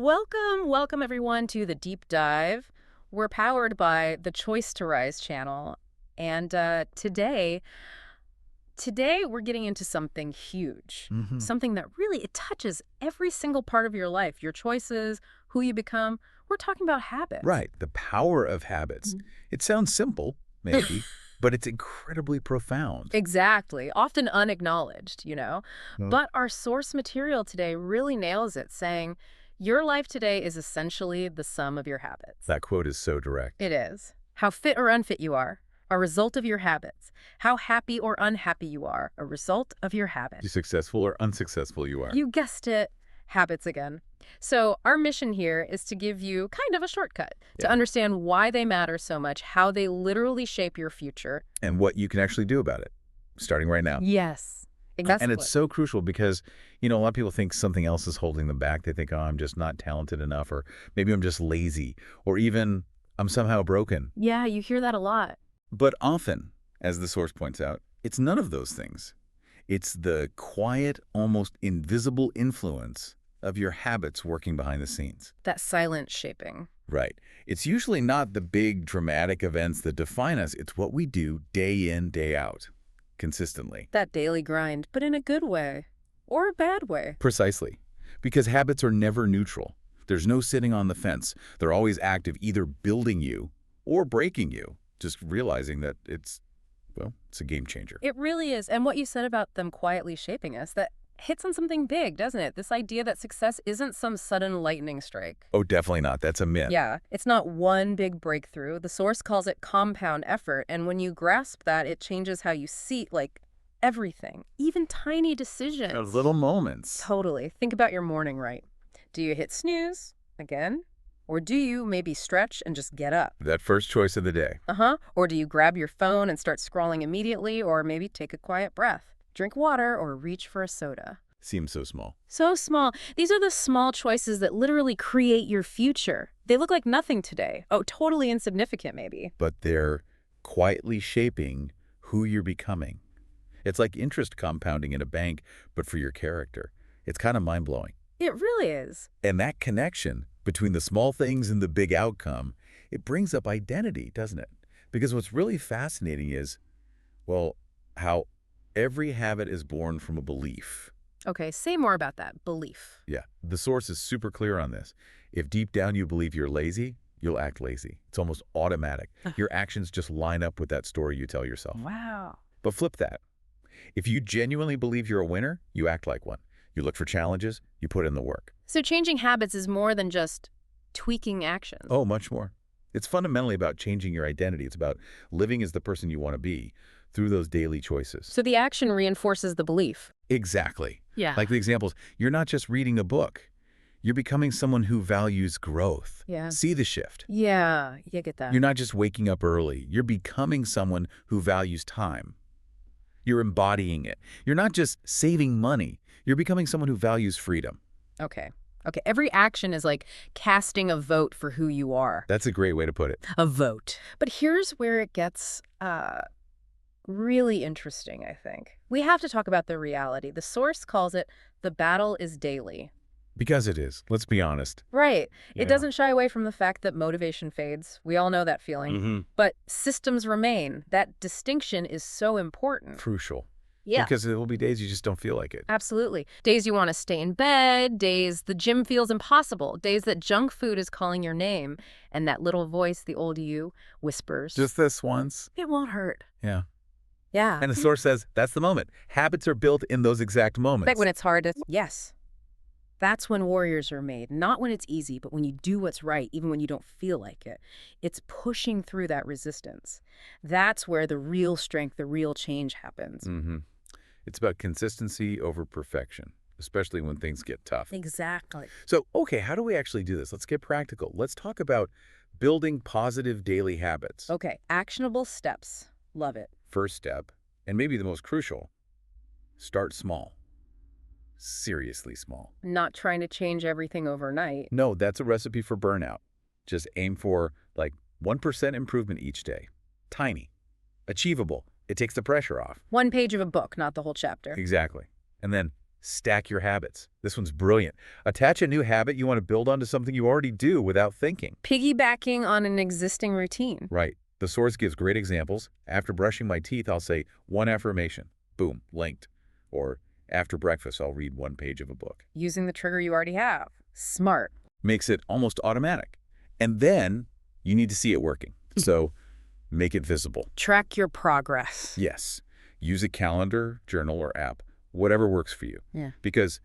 Welcome everyone to the deep dive. We're powered by the Choice to Rise channel, and today we're getting into something huge, hmm something that really it touches every single part of your life, your choices, who you become. We're talking about habits. Right, the power of habits. It sounds simple, maybe, but it's incredibly profound. Exactly, often unacknowledged. Well, But our source material today really nails it, saying your life today is essentially the sum of your habits. that quote is so direct. It is. How fit or unfit you are, a result of your habits. How happy or unhappy you are, a result of your You habits. successful or unsuccessful you are. You guessed it, habits again. So our mission here is to give you kind of a shortcut to Yeah. understand why they matter so much, how they literally shape your future. And what you can actually do about it, starting right now. Yes, And exactly. it's so crucial because, a lot of people think something else is holding them back. They think, oh, I'm just not talented enough, or maybe I'm just lazy, or even I'm somehow broken. Yeah, you hear that a lot. But often, as the source points out, it's none of those things. It's the quiet, almost invisible influence of your habits working behind the scenes. That silent shaping. Right. It's usually not the big dramatic events that define us. It's what we do day in, day out, consistently. That daily grind, but in a good way or a bad way. Precisely. Because habits are never neutral. There's no sitting on the fence. They're always active, either building you or breaking you. Just realizing that it's a game changer. It really is. And what you said about them quietly shaping us, that hits on something big, doesn't it? This idea that success isn't some sudden lightning strike. Oh, definitely not. That's a myth. Yeah, it's not one big breakthrough. The source calls it compound effort. And when you grasp that, it changes how you see, like, everything, even tiny decisions. Those little moments. Totally. Think about your morning, right? Do you hit snooze again? Or do you maybe stretch and just get up? That first choice of the day. Or do you grab your phone and start scrolling immediately, or maybe take a quiet breath, drink water, or reach for a soda? Seems so small. So small. These are the small choices that literally create your future. They look like nothing today. Oh, totally insignificant, maybe. But they're quietly shaping who you're becoming. It's like interest compounding in a bank, but for your character. It's kind of mind-blowing. It really is. And that connection between the small things and the big outcome, it brings up identity, doesn't it? Because what's really fascinating is, well, how every habit is born from a belief. Okay, say more about that. Belief. Yeah, the source is super clear on this. If deep down you believe you're lazy, you'll act lazy. It's almost automatic. Your actions just line up with that story you tell yourself. Wow. But flip that. If you genuinely believe you're a winner, you act like one. You look for challenges, you put in the work. So changing habits is more than just tweaking actions. Oh, much more. It's fundamentally about changing your identity. It's about living as the person you want to be through those daily choices. So the action reinforces the belief. Exactly. Yeah. Like the examples, you're not just reading a book. You're becoming someone who values growth. Yeah. See the shift. Yeah, you get that. You're not just waking up early. You're becoming someone who values time. You're embodying it. You're not just saving money. You're becoming someone who values freedom. Okay. Every action is like casting a vote for who you are. That's a great way to put it. A vote. But here's where it gets really interesting, I think. We have to talk about the reality. The source calls it the battle is daily. Because it is. Let's be honest. Right. Yeah. It doesn't shy away from the fact that motivation fades. We all know that feeling. But systems remain. That distinction is so important. Crucial. Yeah. Because there will be days you just don't feel like it. Absolutely. Days you want to stay in bed, days the gym feels impossible, days that junk food is calling your name, and that little voice, the old you, whispers, Just this once. it won't hurt. Yeah. Yeah. And the source says that's the moment. Habits are built in those exact moments. Like when it's hard to... Yes. That's when warriors are made. Not when it's easy, but when you do what's right, even when you don't feel like it. It's pushing through that resistance. That's where the real strength, the real change happens. It's about consistency over perfection, especially when things get tough. Exactly. So, okay, how do we actually do this? Let's get practical. Let's talk about building positive daily habits. Okay, actionable steps. Love it. First step, and maybe the most crucial, start small. Seriously small. Not trying to change everything overnight. No, that's a recipe for burnout. Just aim for like 1% improvement each day. Tiny. Achievable. It takes the pressure off. One page of a book, not the whole chapter. Exactly. And then Stack your habits. This one's brilliant. Attach a new habit you want to build onto something you already do without thinking. Piggybacking on an existing routine. Right. The source gives great examples. After brushing my teeth, I'll say one affirmation. Boom, linked. Or after breakfast, I'll read one page of a book. Using the trigger you already have. Smart. Makes it almost automatic. And then you need to see it working. So make it visible. Track your progress. Yes. Use a calendar, journal, or app, whatever works for you. Yeah. Because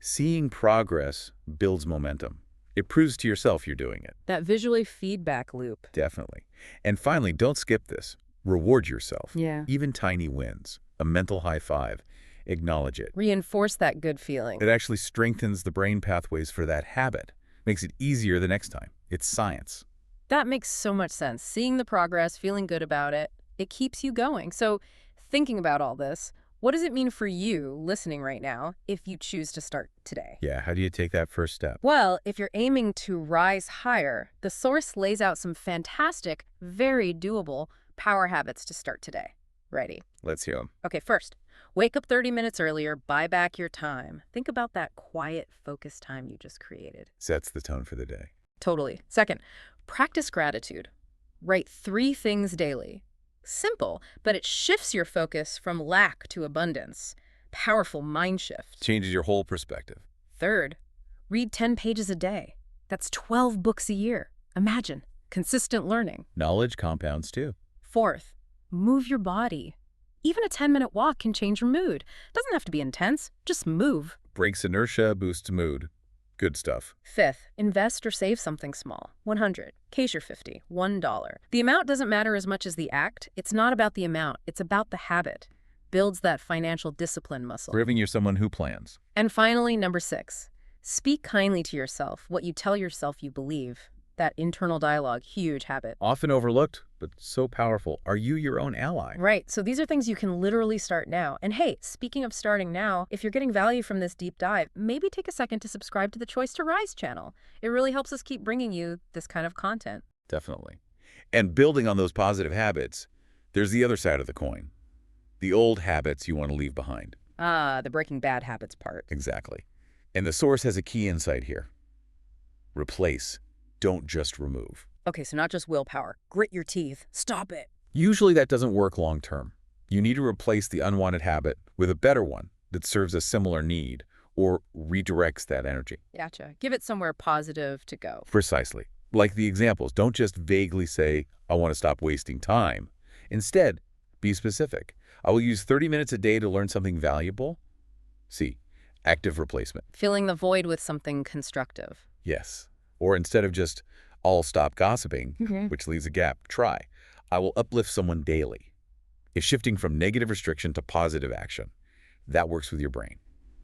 seeing progress builds momentum. It proves to yourself you're doing it. That visually feedback loop. Definitely. And finally, don't skip this. Reward yourself. Yeah. Even tiny wins. A mental high five. Acknowledge it. Reinforce that good feeling. It actually strengthens the brain pathways for that habit. Makes it easier the next time. It's science. That makes so much sense. Seeing the progress, feeling good about it, it keeps you going. So thinking about all this, what does it mean for you listening right now if you choose to start today? Yeah, how do you take that first step? Well, if you're aiming to rise higher, the source lays out some fantastic, very doable power habits to start today. Ready? Let's hear them. Okay, first, wake up 30 minutes earlier, buy back your time. Think about that quiet, focused time you just created. Sets the tone for the day. Totally. Second, practice gratitude. Write 3 things daily. Simple, but it shifts your focus from lack to abundance. Powerful mind shift. Changes your whole perspective. Third, read 10 pages a day. That's 12 books a year. Imagine. Consistent learning. Knowledge compounds too. Fourth, move your body. Even a 10-minute walk can change your mood. Doesn't have to be intense. Just move. Breaks inertia, boosts mood. Good stuff. Fifth, invest or save something small. 100. Case your 50. $1. The amount doesn't matter as much as the act. It's not about the amount. It's about the habit. Builds that financial discipline muscle. Proving you're someone who plans. And finally, number 6, speak kindly to yourself. What you tell yourself you believe. That internal dialogue, huge habit. Often overlooked, but so powerful. Are you your own ally? Right. So these are things you can literally start now. And hey, speaking of starting now, if you're getting value from this deep dive, maybe take a second to subscribe to the Choice to Rise channel. It really helps us keep bringing you this kind of content. Definitely. And building on those positive habits, there's the other side of the coin. The old habits you want to leave behind. Ah, the breaking bad habits part. Exactly. And the source has a key insight here. Replace. Don't just remove. Okay, so not just willpower. Grit your teeth. Stop it. Usually that doesn't work long term. You need to replace the unwanted habit with a better one that serves a similar need or redirects that energy. Gotcha. Give it somewhere positive to go. Precisely. Like the examples, don't just vaguely say, I want to stop wasting time. Instead, be specific. I will use 30 minutes a day to learn something valuable. C. Active replacement. Filling the void with something constructive. Yes. Or instead of just, I'll stop gossiping, Mhm. which leaves a gap, try, I will uplift someone daily. It's shifting from negative restriction to positive action. That works with your brain.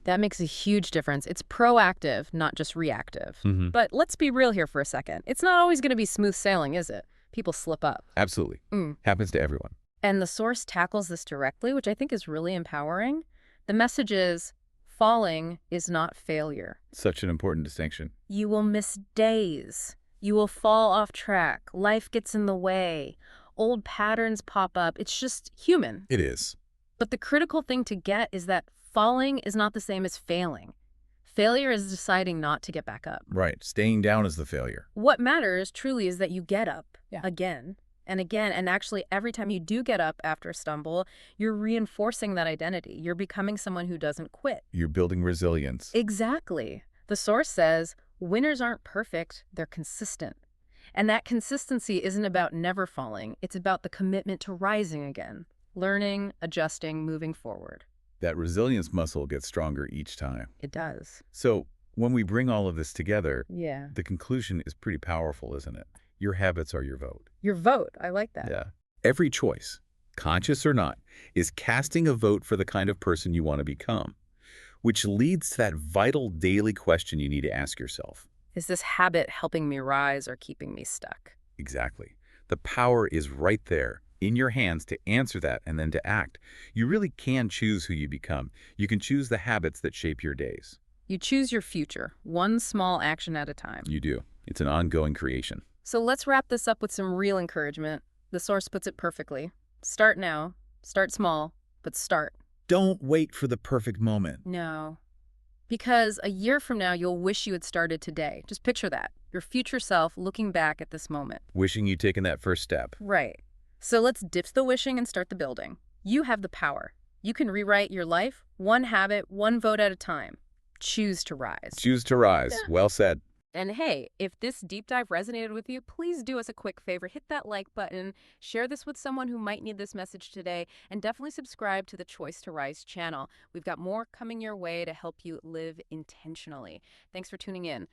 That makes a huge difference. It's proactive, not just reactive. But let's be real here for a second. It's not always going to be smooth sailing, is it? People slip up. Absolutely. Happens to everyone. And the source tackles this directly, which I think is really empowering. The message is, falling is not failure. Such an important distinction. You will miss days. You will fall off track. Life gets in the way. Old patterns pop up. It's just human. It is. But the critical thing to get is that falling is not the same as failing. Failure is deciding not to get back up. Right. Staying down is the failure. What matters truly is that you get up again and again. And actually, every time you do get up after a stumble, you're reinforcing that identity. You're becoming someone who doesn't quit. You're building resilience. Exactly. The source says, winners aren't perfect, they're consistent. And that consistency isn't about never falling. It's about the commitment to rising again, learning, adjusting, moving forward. That resilience muscle gets stronger each time. It does. So when we bring all of this together, Yeah. the conclusion is pretty powerful, isn't it? Your habits are your vote. Your vote. I like that. Yeah. Every choice, conscious or not, is casting a vote for the kind of person you want to become, which leads to that vital daily question you need to ask yourself. Is this habit helping me rise or keeping me stuck? Exactly. The power is right there in your hands to answer that and then to act. You really can choose who you become. You can choose the habits that shape your days. You choose your future, one small action at a time. You do. It's an ongoing creation. So let's wrap this up with some real encouragement. The source puts it perfectly. Start now. Start small, but start. Don't wait for the perfect moment. No. Because a year from now, you'll wish you had started today. Just picture that. Your future self looking back at this moment. Wishing you'd taken that first step. Right. So let's ditch the wishing and start the building. You have the power. You can rewrite your life, one habit, one vote at a time. Choose to rise. Choose to rise. Yeah. Well said. And hey, if this deep dive resonated with you, please do us a quick favor. Hit that like button, share this with someone who might need this message today, and definitely subscribe to the Choice to Rise channel. We've got more coming your way to help you live intentionally. Thanks for tuning in.